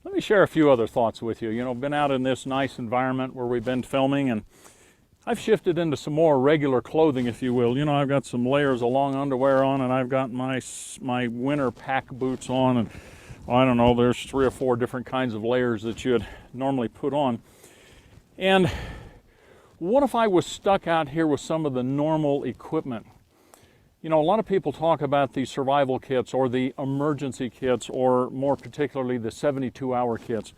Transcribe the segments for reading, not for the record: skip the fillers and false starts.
Let me share a few other thoughts with you. You know, been out in this nice environment where we've been filming, and I've shifted into some more regular clothing, if you will. You know, I've got some layers of long underwear on, and I've got my winter pack boots on, and I don't know, there's 3 or 4 different kinds of layers that you'd normally put on. And what if I was stuck out here with some of the normal equipment? You know, a lot of people talk about the survival kits or the emergency kits, or more particularly the 72-hour kits.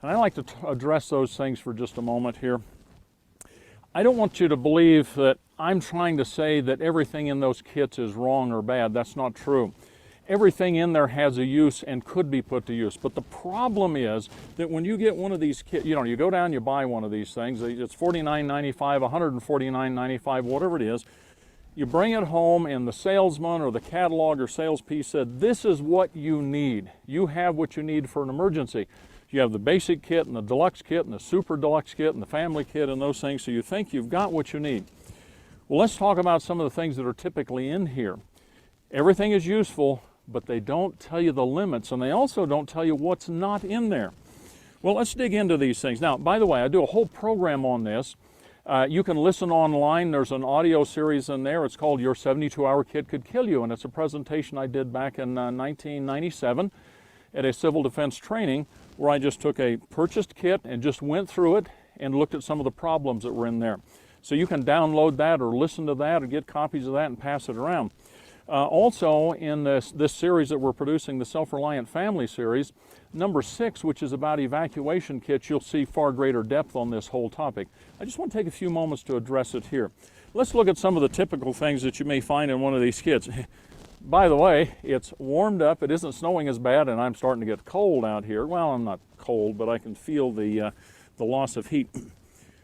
And I like to address those things for just a moment here. I don't want you to believe that I'm trying to say that everything in those kits is wrong or bad. That's not true. Everything in there has a use and could be put to use. But the problem is that when you get one of these kits, you know, you go down, you buy one of these things, it's $49.95, $149.95, whatever it is. You bring it home, and the salesman or the catalog or sales piece said, this is what you need. You have what you need for an emergency. You have the basic kit and the deluxe kit and the super deluxe kit and the family kit and those things, so you think you've got what you need. Well, let's talk about some of the things that are typically in here. Everything is useful, but they don't tell you the limits, and they also don't tell you what's not in there. Well, let's dig into these things. Now, by the way, I do a whole program on this. You can listen online. There's an audio series in there. It's called Your 72-Hour Kit Could Kill You, and it's a presentation I did back in 1997 at a civil defense training, where I just took a purchased kit and just went through it and looked at some of the problems that were in there. So you can download that or listen to that or get copies of that and pass it around. Also, in this series that we're producing, the Self-Reliant Family series, number 6, which is about evacuation kits, you'll see far greater depth on this whole topic. I just want to take a few moments to address it here. Let's look at some of the typical things that you may find in one of these kits. By the way, it's warmed up. It isn't snowing as bad, and I'm starting to get cold out here. Well, I'm not cold, but I can feel the loss of heat.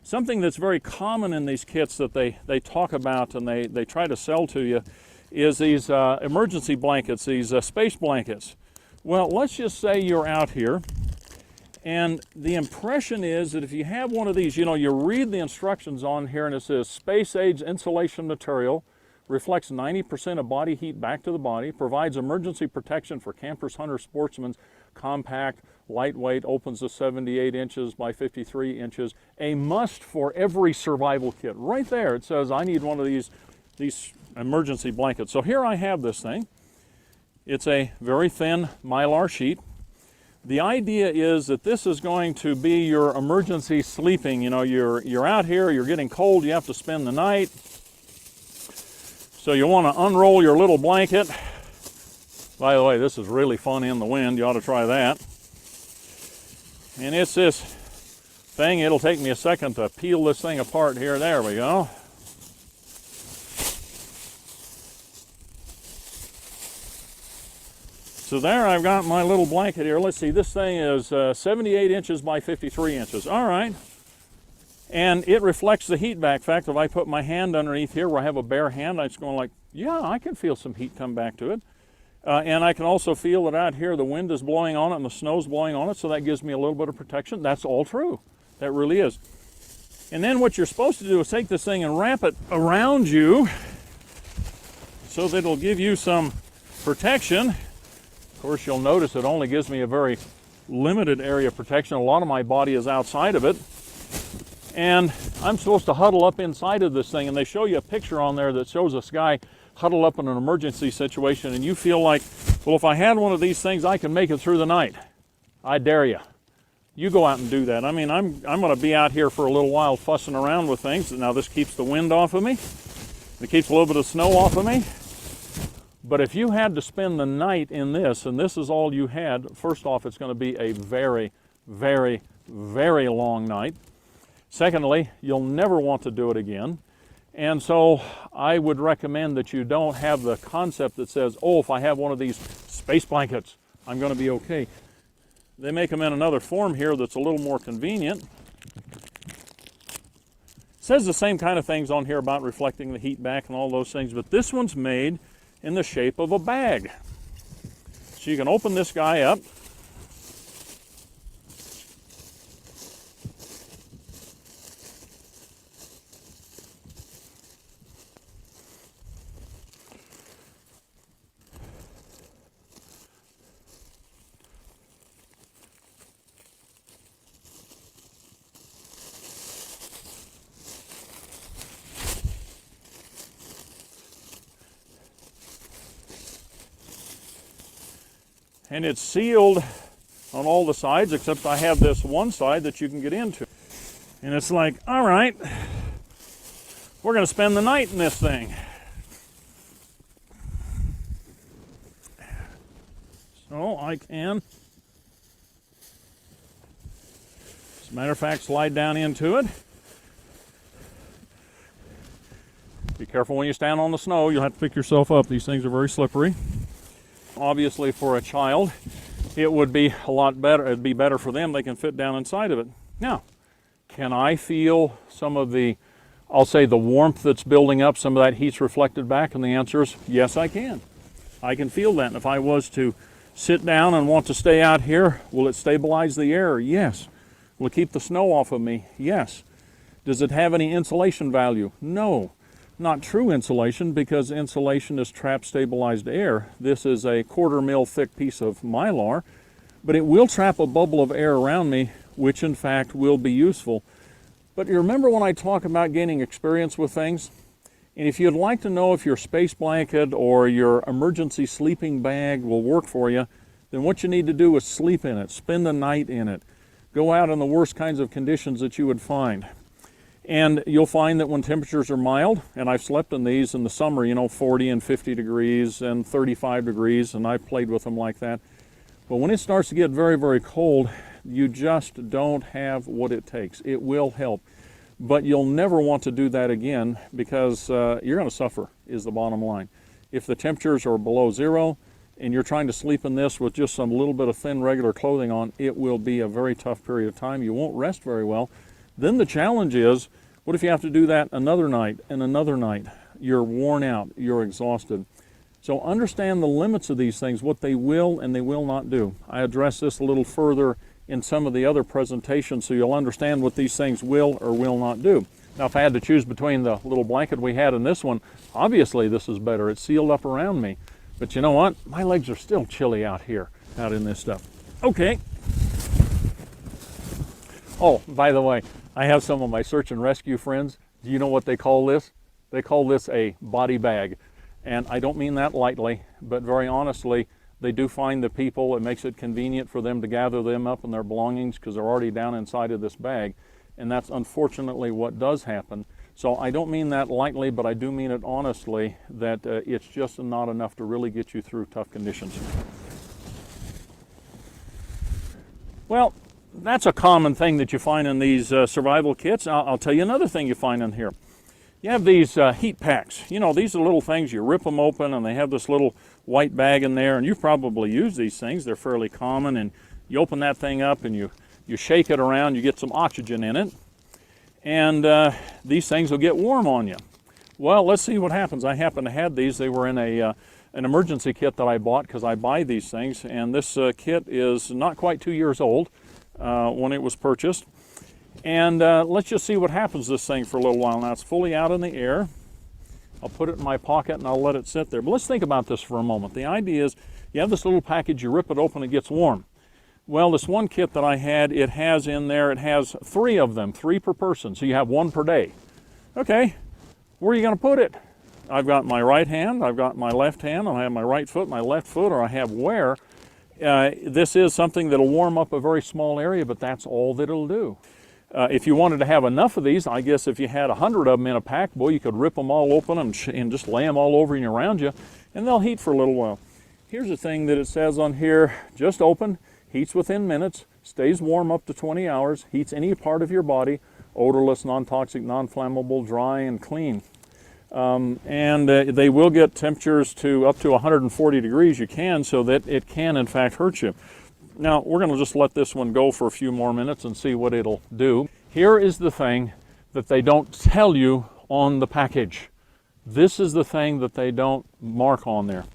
Something that's very common in these kits that they talk about and they try to sell to you is these emergency blankets, these space blankets. Well, let's just say you're out here, and the impression is that if you have one of these, you know, you read the instructions on here, and it says space-age insulation material, reflects 90% of body heat back to the body, provides emergency protection for campers, hunters, sportsmen, compact, lightweight, opens to 78 inches by 53 inches, a must for every survival kit. Right there it says, I need one of these emergency blankets. So here I have this thing. It's a very thin Mylar sheet. The idea is that this is going to be your emergency sleeping. You know, you're out here, you're getting cold, you have to spend the night. So you want to unroll your little blanket. By the way, this is really fun in the wind. You ought to try that. And it's this thing. It'll take me a second to peel this thing apart here. There we go. So there I've got my little blanket here. Let's see, this thing is 78 inches by 53 inches. All right. And it reflects the heat back. In fact, if I put my hand underneath here where I have a bare hand, it's going like, yeah, I can feel some heat come back to it. And I can also feel that out here the wind is blowing on it and the snow's blowing on it, so that gives me a little bit of protection. That's all true. That really is. And then what you're supposed to do is take this thing and wrap it around you so that it'll give you some protection. Of course, you'll notice it only gives me a very limited area of protection. A lot of my body is outside of it. And I'm supposed to huddle up inside of this thing, and they show you a picture on there that shows this guy huddled up in an emergency situation, and you feel like, well, if I had one of these things, I can make it through the night. I dare you. You go out and do that. I mean, I'm going to be out here for a little while fussing around with things. Now, this keeps the wind off of me. It keeps a little bit of snow off of me. But if you had to spend the night in this, and this is all you had, first off, it's going to be a very, very, very long night. Secondly, you'll never want to do it again. And so I would recommend that you don't have the concept that says, oh, if I have one of these space blankets, I'm going to be okay. They make them in another form here that's a little more convenient. It says the same kind of things on here about reflecting the heat back and all those things, but this one's made in the shape of a bag. So you can open this guy up. And it's sealed on all the sides, except I have this one side that you can get into. And it's like, all right, we're going to spend the night in this thing. So I can, as a matter of fact, slide down into it. Be careful when you stand on the snow. You'll have to pick yourself up. These things are very slippery. Obviously, for a child, it would be a lot better. It'd be better for them. They can fit down inside of it. Now, can I feel some of the, I'll say, the warmth that's building up? Some of that heat's reflected back, and the answer is yes, I can. I can feel that. And if I was to sit down and want to stay out here, will it stabilize the air? Yes. Will it keep the snow off of me? Yes. Does it have any insulation value? No. Not true insulation, because insulation is trap stabilized air. This is a 1/4 mil thick piece of mylar, but it will trap a bubble of air around me, which in fact will be useful. But you remember when I talk about gaining experience with things? And if you'd like to know if your space blanket or your emergency sleeping bag will work for you, then what you need to do is sleep in it, spend a night in it, go out in the worst kinds of conditions that you would find. And you'll find that when temperatures are mild, and I've slept in these in the summer, you know, 40 and 50 degrees and 35 degrees, and I played with them like that. But when it starts to get very, very cold, you just don't have what it takes. It will help, but you'll never want to do that again, because you're going to suffer, is the bottom line. If the temperatures are below zero and you're trying to sleep in this with just some little bit of thin regular clothing on, it will be a very tough period of time. You won't rest very well. Then the challenge is, what if you have to do that another night and another night? You're worn out, you're exhausted. So understand the limits of these things, what they will and they will not do. I address this a little further in some of the other presentations, so you'll understand what these things will or will not do. Now, if I had to choose between the little blanket we had and this one, obviously this is better. It's sealed up around me. But you know what? My legs are still chilly out here, out in this stuff. Okay. Oh, by the way, I have some of my search and rescue friends. Do you know what they call this? They call this a body bag. And I don't mean that lightly, but very honestly, they do find the people. It makes it convenient for them to gather them up and their belongings, because they're already down inside of this bag. And that's unfortunately what does happen. So I don't mean that lightly, but I do mean it honestly, that it's just not enough to really get you through tough conditions. Well, that's a common thing that you find in these survival kits. I'll tell you another thing you find in here. You have these heat packs. You know, these are little things, you rip them open and they have this little white bag in there, and you've probably used these things. They're fairly common, and you open that thing up and you shake it around, you get some oxygen in it, and these things will get warm on you. Well, let's see what happens. I happen to have these. They were in an emergency kit that I bought, because I buy these things, and this kit is not quite 2 years old when it was purchased. And let's just see what happens to this thing for a little while. Now, it's fully out in the air. I'll put it in my pocket and I'll let it sit there. But let's think about this for a moment. The idea is, you have this little package, you rip it open, it gets warm. Well, this one kit that I had, it has in there, it has 3 of them, 3 per person, so you have 1 per day. Okay, where are you going to put it? I've got my right hand, I've got my left hand, and I have my right foot, my left foot, or I have wear. This is something that'll warm up a very small area, but that's all that it'll do. If you wanted to have enough of these, I guess if you had 100 of them in a pack, boy, you could rip them all open and just lay them all over and around you, and they'll heat for a little while. Here's the thing that it says on here: just open, heats within minutes, stays warm up to 20 hours, heats any part of your body, odorless, non-toxic, non-flammable, dry, and clean. They will get temperatures to up to 140 degrees, so that it can in fact hurt you. Now, we're going to just let this one go for a few more minutes and see what it'll do. Here is the thing that they don't tell you on the package. This is the thing that they don't mark on there.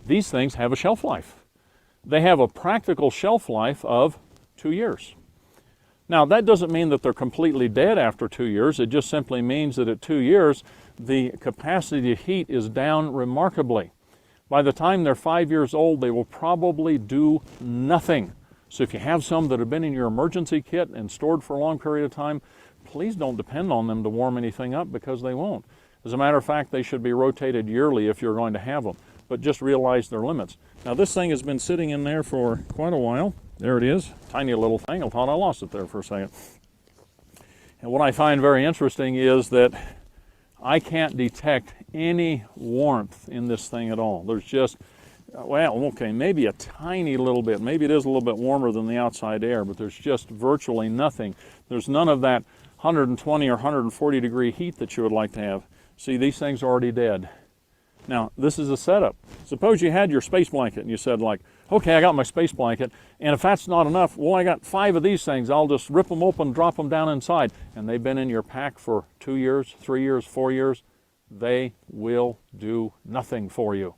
These things have a shelf life. They have a practical shelf life of 2 years. Now, that doesn't mean that they're completely dead after 2 years. It just simply means that at 2 years, the capacity to heat is down remarkably. By the time they're 5 years old, they will probably do nothing. So if you have some that have been in your emergency kit and stored for a long period of time, please don't depend on them to warm anything up, because they won't. As a matter of fact, they should be rotated yearly if you're going to have them. but just realize their limits. Now this thing has been sitting in there for quite a while. There it is, tiny little thing. I thought I lost it there for a second. And what I find very interesting is that I can't detect any warmth in this thing at all. There's just, well, okay, maybe a tiny little bit. Maybe it is a little bit warmer than the outside air, but there's just virtually nothing. There's none of that 120 or 140 degree heat that you would like to have. See, these things are already dead. Now, this is a setup. Suppose you had your space blanket and you said like, okay, I got my space blanket, and if that's not enough, well, I got 5 of these things. I'll just rip them open, drop them down inside. And they've been in your pack for 2 years, 3 years, 4 years. They will do nothing for you.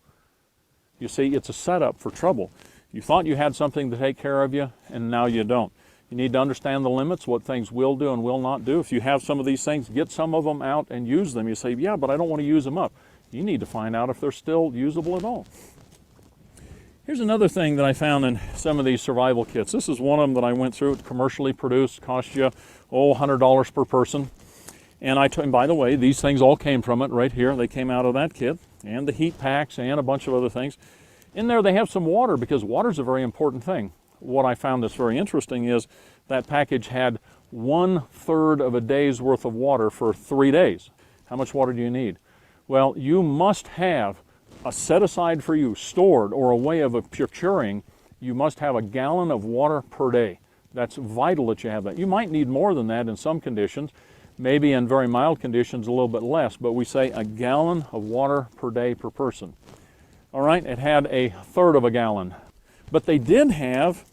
You see, it's a setup for trouble. You thought you had something to take care of you, and now you don't. You need to understand the limits, what things will do and will not do. If you have some of these things, get some of them out and use them. You say, yeah, but I don't want to use them up. You need to find out if they're still usable at all. Here's another thing that I found in some of these survival kits. This is one of them that I went through. It's commercially produced, cost you, $100 per person. And by the way, these things all came from it right here. They came out of that kit, and the heat packs and a bunch of other things. In there they have some water, because water is a very important thing. What I found that's very interesting is that package had 1/3 of a day's worth of water for 3 days. How much water do you need? Well, you must have a set aside for you, stored, or a way of procuring. You must have a gallon of water per day. That's vital that you have that. You might need more than that in some conditions. Maybe in very mild conditions a little bit less, but we say a gallon of water per day per person. All right, it had 1/3 of a gallon. But they did have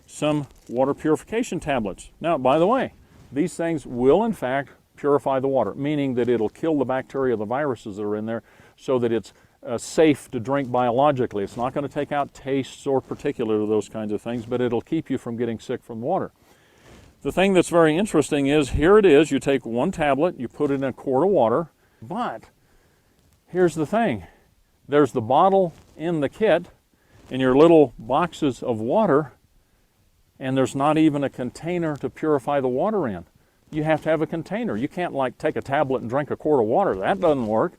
some water purification tablets. Now, by the way, these things will in fact purify the water, meaning that it'll kill the bacteria, the viruses that are in there, so that it's safe to drink biologically. It's not going to take out tastes or particular those kinds of things, but it'll keep you from getting sick from water. The thing that's very interesting is, here it is, you take 1 tablet, you put it in a quart of water, but here's the thing. There's the bottle in the kit and your little boxes of water, and there's not even a container to purify the water in. You have to have a container. You can't like take a tablet and drink a quart of water. That doesn't work.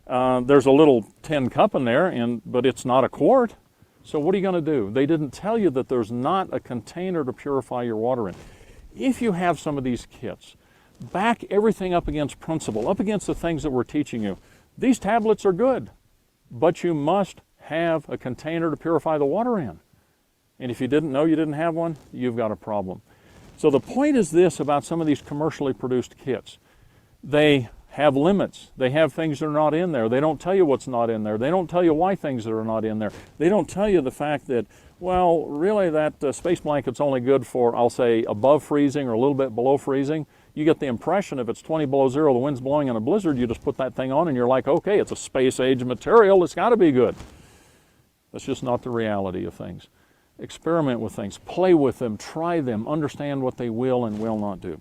There's a little tin cup in there, but it's not a quart. So what are you going to do? They didn't tell you that there's not a container to purify your water in. If you have some of these kits, back everything up against principle, up against the things that we're teaching you. These tablets are good, but you must have a container to purify the water in. And if you didn't know you didn't have one, you've got a problem. So the point is this about some of these commercially produced kits. They have limits. They have things that are not in there. They don't tell you what's not in there. They don't tell you why things are not in there. They don't tell you the fact that, well, really that space blanket's only good for, I'll say, above freezing or a little bit below freezing. You get the impression if it's 20 below zero, the wind's blowing in a blizzard, you just put that thing on and you're like, okay, it's a space-age material, it's got to be good. That's just not the reality of things. Experiment with things, play with them, try them, understand what they will and will not do.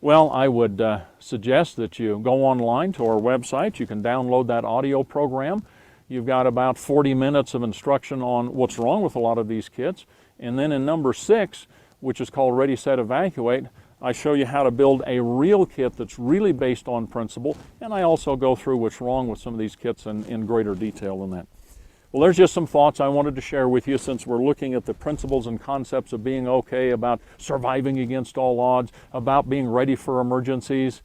Well, I would suggest that you go online to our website. You can download that audio program. You've got about 40 minutes of instruction on what's wrong with a lot of these kits. And then in number 6, which is called Ready, Set, Evacuate, I show you how to build a real kit that's really based on principle. And I also go through what's wrong with some of these kits in greater detail than that. Well, there's just some thoughts I wanted to share with you since we're looking at the principles and concepts of being okay, about surviving against all odds, about being ready for emergencies.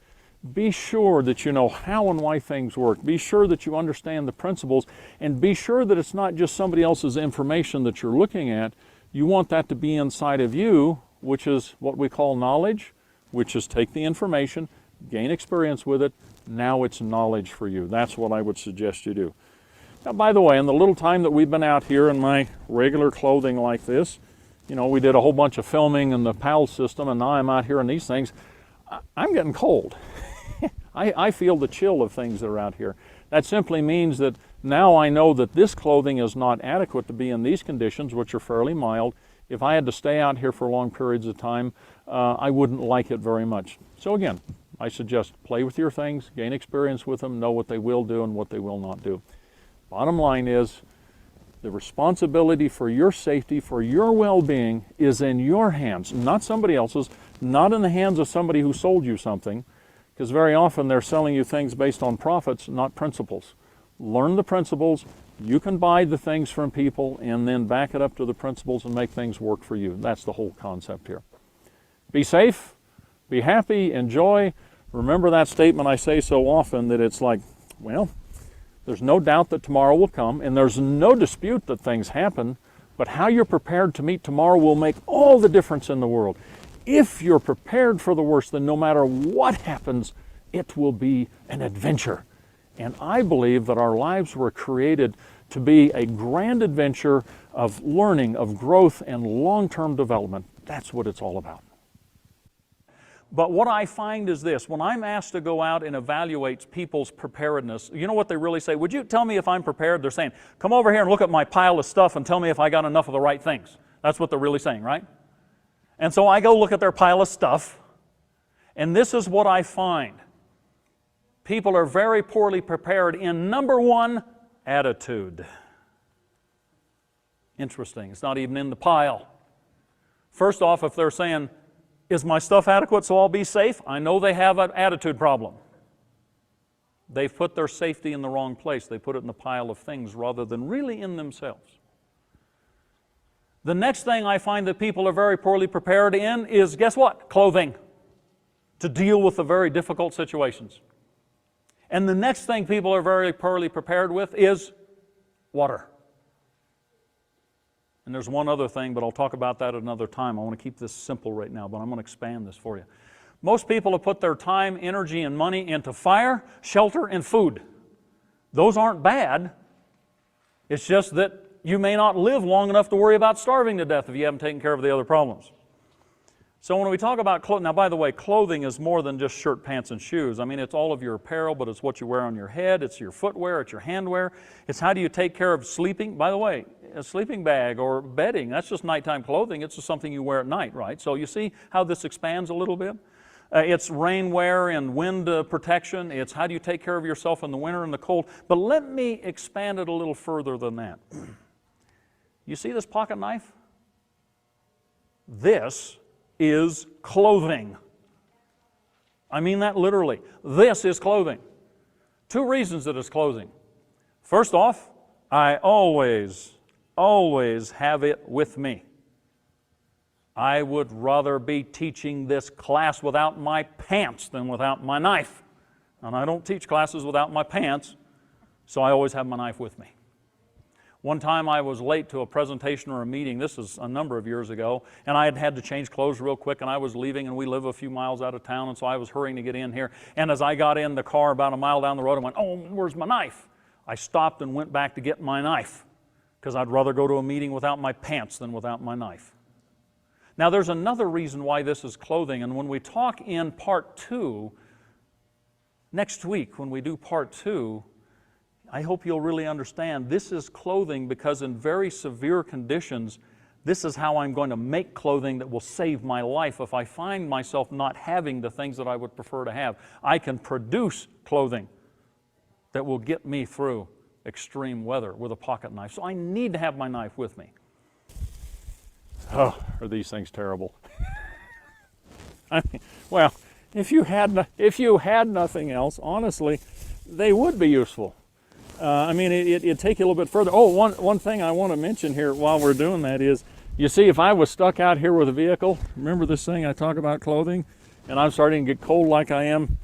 Be sure that you know how and why things work. Be sure that you understand the principles, and be sure that it's not just somebody else's information that you're looking at. You want that to be inside of you, which is what we call knowledge, which is take the information, gain experience with it. Now it's knowledge for you. That's what I would suggest you do. Now, by the way, in the little time that we've been out here in my regular clothing like this, you know, we did a whole bunch of filming in the PAL system, and now I'm out here in these things. I'm getting cold. I feel the chill of things that are out here. That simply means that now I know that this clothing is not adequate to be in these conditions, which are fairly mild. If I had to stay out here for long periods of time, I wouldn't like it very much. So again, I suggest play with your things, gain experience with them, know what they will do and what they will not do. Bottom line is, the responsibility for your safety, for your well-being, is in your hands, not somebody else's, not in the hands of somebody who sold you something, because very often they're selling you things based on profits, not principles. Learn the principles, You can buy the things from people and then back it up to the principles and make things work for you. That's the whole concept here. Be safe, be happy, enjoy. Remember that statement I say so often, that it's like, well, there's no doubt that tomorrow will come, and there's no dispute that things happen, but how you're prepared to meet tomorrow will make all the difference in the world. If you're prepared for the worst, then no matter what happens, it will be an adventure. And I believe that our lives were created to be a grand adventure of learning, of growth, and long-term development. That's what it's all about. But what I find is this: when I'm asked to go out and evaluate people's preparedness, you know what they really say? Would you tell me if I'm prepared? They're saying, come over here and look at my pile of stuff and tell me if I got enough of the right things. That's what they're really saying, right? And so I go look at their pile of stuff, and this is what I find. People are very poorly prepared in, number one, attitude. Interesting. It's not even in the pile. First off, if they're saying, is my stuff adequate so I'll be safe? I know they have an attitude problem. They've put their safety in the wrong place. They put it in the pile of things rather than really in themselves. The next thing I find that people are very poorly prepared in is, guess what? Clothing, to deal with the very difficult situations. And the next thing people are very poorly prepared with is water. And there's one other thing, but I'll talk about that at another time. I want to keep this simple right now, but I'm going to expand this for you. Most people have put their time, energy, and money into fire, shelter, and food. Those aren't bad. It's just that you may not live long enough to worry about starving to death if you haven't taken care of the other problems. So when we talk about clothing, now by the way, clothing is more than just shirt, pants, and shoes. I mean, it's all of your apparel, but it's what you wear on your head, it's your footwear, it's your handwear. It's how do you take care of sleeping. By the way, a sleeping bag or bedding, that's just nighttime clothing. It's just something you wear at night, right? So you see how this expands a little bit? It's rainwear and wind protection. It's how do you take care of yourself in the winter and the cold. But let me expand it a little further than that. You see this pocket knife? This is clothing. I mean that literally. This is clothing. Two reasons that it's clothing. First off, I always have it with me. I would rather be teaching this class without my pants than without my knife. And I don't teach classes without my pants, so I always have my knife with me. One time I was late to a presentation or a meeting, this is a number of years ago, and I had to change clothes real quick, and I was leaving, and we live a few miles out of town, and so I was hurrying to get in here. And as I got in the car about a mile down the road, I went, oh, where's my knife? I stopped and went back to get my knife, because I'd rather go to a meeting without my pants than without my knife. Now there's another reason why this is clothing, and when we talk in part 2, next week when we do part 2, I hope you'll really understand this is clothing because in very severe conditions, this is how I'm going to make clothing that will save my life. If I find myself not having the things that I would prefer to have, I can produce clothing that will get me through extreme weather with a pocket knife. So I need to have my knife with me. Oh, are these things terrible? I mean, well, if you had nothing else, honestly, they would be useful. I mean, it'd take you a little bit further. Oh, one thing I want to mention here while we're doing that is, you see, if I was stuck out here with a vehicle, remember this thing I talk about clothing, and I'm starting to get cold like I am,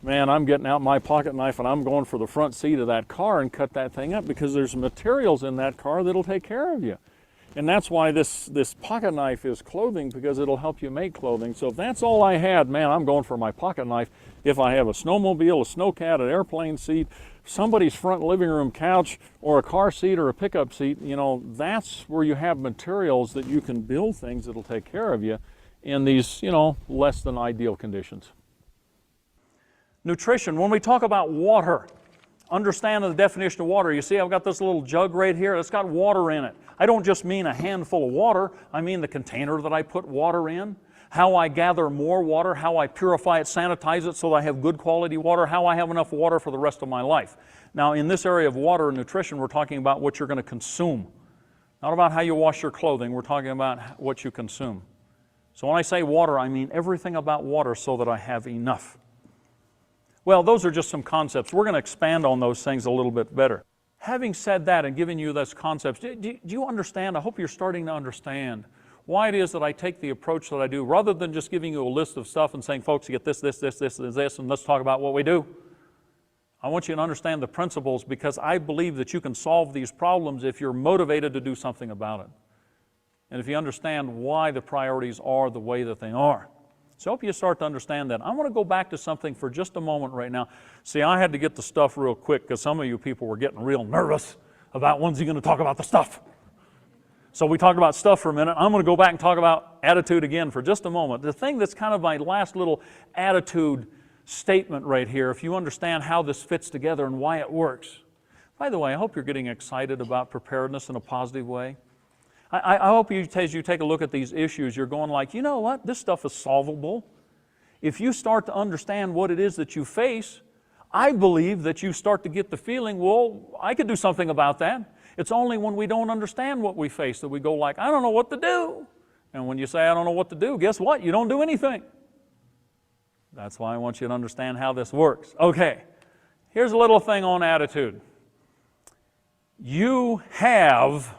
man, I'm getting out my pocket knife and I'm going for the front seat of that car and cut that thing up because there's materials in that car that'll take care of you. And that's why this pocket knife is clothing, because it'll help you make clothing. So if that's all I had, man, I'm going for my pocket knife. If I have a snowmobile, a snowcat, an airplane seat, somebody's front living room couch, or a car seat or a pickup seat, you know, that's where you have materials that you can build things that'll take care of you in these, you know, less than ideal conditions. Nutrition. When we talk about water, understand the definition of water. You see, I've got this little jug right here. It's got water in it. I don't just mean a handful of water. I mean the container that I put water in, how I gather more water, how I purify it, sanitize it so that I have good quality water, how I have enough water for the rest of my life. Now, in this area of water and nutrition, we're talking about what you're going to consume. Not about how you wash your clothing. We're talking about what you consume. So when I say water, I mean everything about water so that I have enough. Well, those are just some concepts. We're going to expand on those things a little bit better. Having said that and given you those concepts, do you understand? I hope you're starting to understand why it is that I take the approach that I do, rather than just giving you a list of stuff and saying, folks, you get this, this, this, this, this, and let's talk about what we do. I want you to understand the principles, because I believe that you can solve these problems if you're motivated to do something about it. And if you understand why the priorities are the way that they are. So I hope you start to understand that. I want to go back to something for just a moment right now. See, I had to get the stuff real quick because some of you people were getting real nervous about when's he going to talk about the stuff. So we talked about stuff for a minute. I'm going to go back and talk about attitude again for just a moment. The thing that's kind of my last little attitude statement right here, if you understand how this fits together and why it works. By the way, I hope you're getting excited about preparedness in a positive way. I hope you, as you take a look at these issues, you're going like, you know what, this stuff is solvable. If you start to understand what it is that you face, I believe that you start to get the feeling, well, I could do something about that. It's only when we don't understand what we face that we go like, I don't know what to do. And when you say, I don't know what to do, guess what? You don't do anything. That's why I want you to understand how this works. Okay, here's a little thing on attitude. You have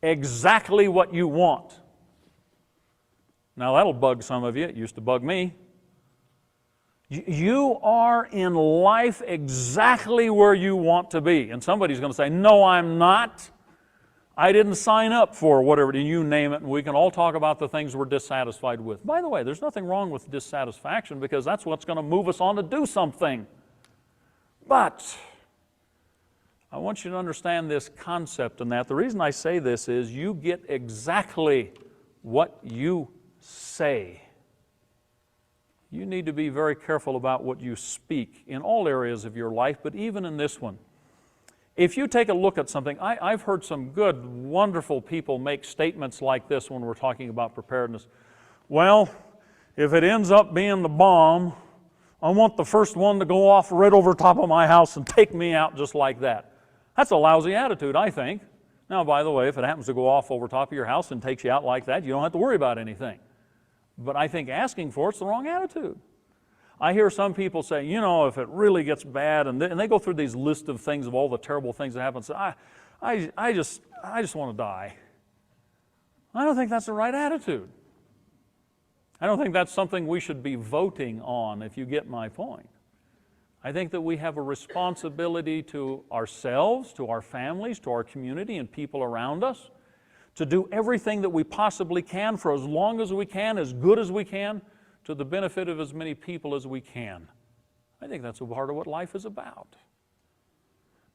exactly what you want. Now that'll bug some of you. It used to bug me. You are in life exactly where you want to be. And somebody's going to say, no, I'm not. I didn't sign up for whatever, you name it, and we can all talk about the things we're dissatisfied with. By the way, there's nothing wrong with dissatisfaction, because that's what's going to move us on to do something. But I want you to understand this concept and that. The reason I say this is you get exactly what you say. You need to be very careful about what you speak in all areas of your life, but even in this one. If you take a look at something, I've heard some good, wonderful people make statements like this when we're talking about preparedness. Well, if it ends up being the bomb, I want the first one to go off right over top of my house and take me out just like that. That's a lousy attitude, I think. Now, by the way, if it happens to go off over top of your house and takes you out like that, you don't have to worry about anything. But I think asking for it's the wrong attitude. I hear some people say, you know, if it really gets bad, and they go through these lists of things, of all the terrible things that happen, so I just want to die. I don't think that's the right attitude. I don't think that's something we should be voting on, if you get my point. I think that we have a responsibility to ourselves, to our families, to our community and people around us, to do everything that we possibly can for as long as we can, as good as we can, to the benefit of as many people as we can. I think that's a part of what life is about.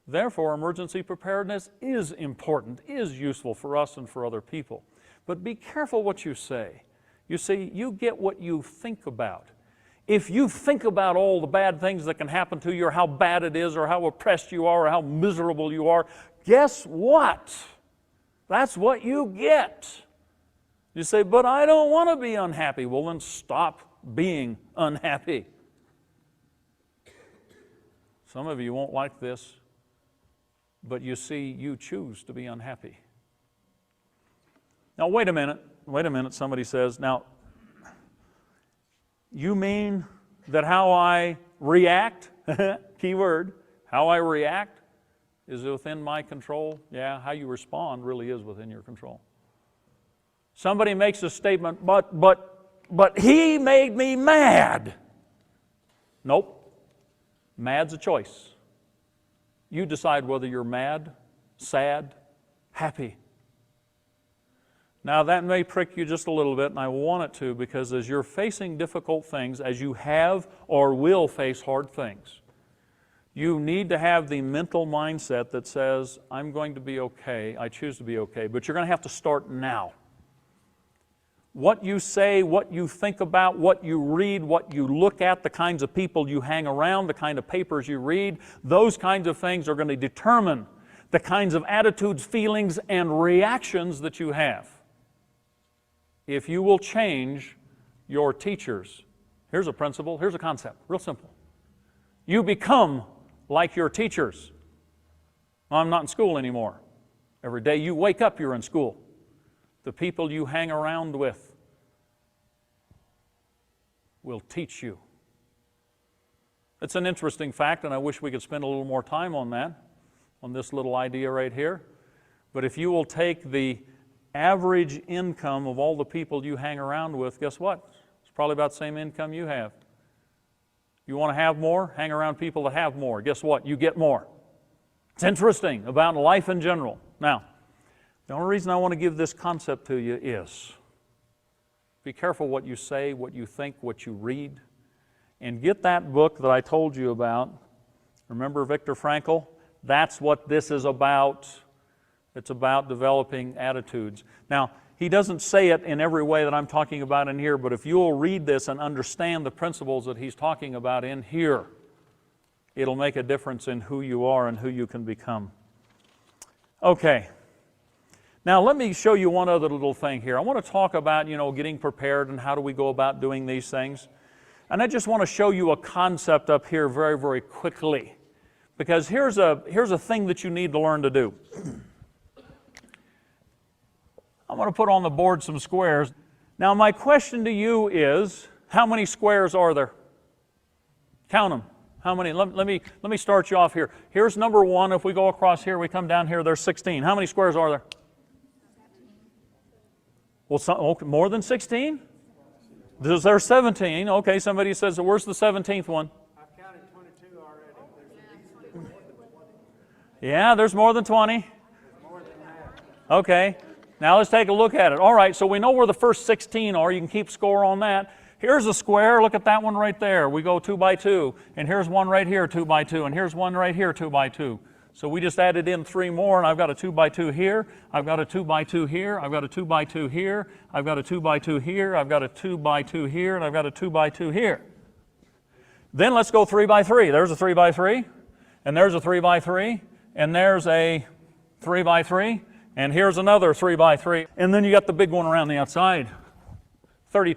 Therefore, emergency preparedness is important, is useful for us and for other people. But be careful what you say. You see, you get what you think about. If you think about all the bad things that can happen to you, or how bad it is, or how oppressed you are, or how miserable you are, guess what? That's what you get. You say, but I don't want to be unhappy. Well, then stop being unhappy. Some of you won't like this, but you see, you choose to be unhappy. Now, wait a minute, somebody says, now, you mean that how I react, key word, how I react is within my control? Yeah, how you respond really is within your control. Somebody makes a statement, but he made me mad. Nope. Mad's a choice. You decide whether you're mad, sad, happy. Now that may prick you just a little bit, and I want it to, because as you're facing difficult things, as you have or will face hard things, you need to have the mental mindset that says, I'm going to be okay, I choose to be okay, but you're going to have to start now. What you say, what you think about, what you read, what you look at, the kinds of people you hang around, the kind of papers you read, those kinds of things are going to determine the kinds of attitudes, feelings, and reactions that you have. If you will change your teachers, here's a principle, here's a concept, real simple. You become like your teachers. I'm not in school anymore. Every day you wake up, you're in school. The people you hang around with will teach you. It's an interesting fact, and I wish we could spend a little more time on that. on this little idea right here. But if you will take the average income of all the people you hang around with, guess what? It's probably about the same income you have. You want to have more? Hang around people that have more. Guess what? You get more. It's interesting about life in general. Now, the only reason I want to give this concept to you is be careful what you say, what you think, what you read, and get that book that I told you about. Remember Viktor Frankl? That's what this is about. It's about developing attitudes. Now, he doesn't say it in every way that I'm talking about in here, but if you'll read this and understand the principles that he's talking about in here, it'll make a difference in who you are and who you can become. Okay. Now, let me show you one other little thing here. I want to talk about, getting prepared and how do we go about doing these things. And I just want to show you a concept up here very, very quickly. Because here's a thing that you need to learn to do. I'm going to put on the board some squares. Now, my question to you is, how many squares are there? Count them. How many? Let me start you off here. Here's number 1. If we go across here, we come down here, there's 16. How many squares are there? Well, more than 16? There's 17. Okay, somebody says, where's the 17th one? I've counted 22 already. Yeah, there's more than 20. There's more than that. Okay, now let's take a look at it. All right, so we know where the first 16 are. You can keep score on that. Here's a square. Look at that one right there. We go 2 by 2. And here's one right here, 2 by 2. And here's one right here, 2 by 2. So we just added in 3 more, and I've got a 2 by 2 here. I've got a 2 by 2 here. I've got a 2 by 2 here. I've got a 2 by 2 here. I've got a 2 by 2 here. And I've got a 2 by 2 here. Then let's go 3 by 3. There's a 3 by 3. And there's a 3 by 3. And there's a 3 by 3. And here's another 3 by 3. And then you got the big one around the outside. 30.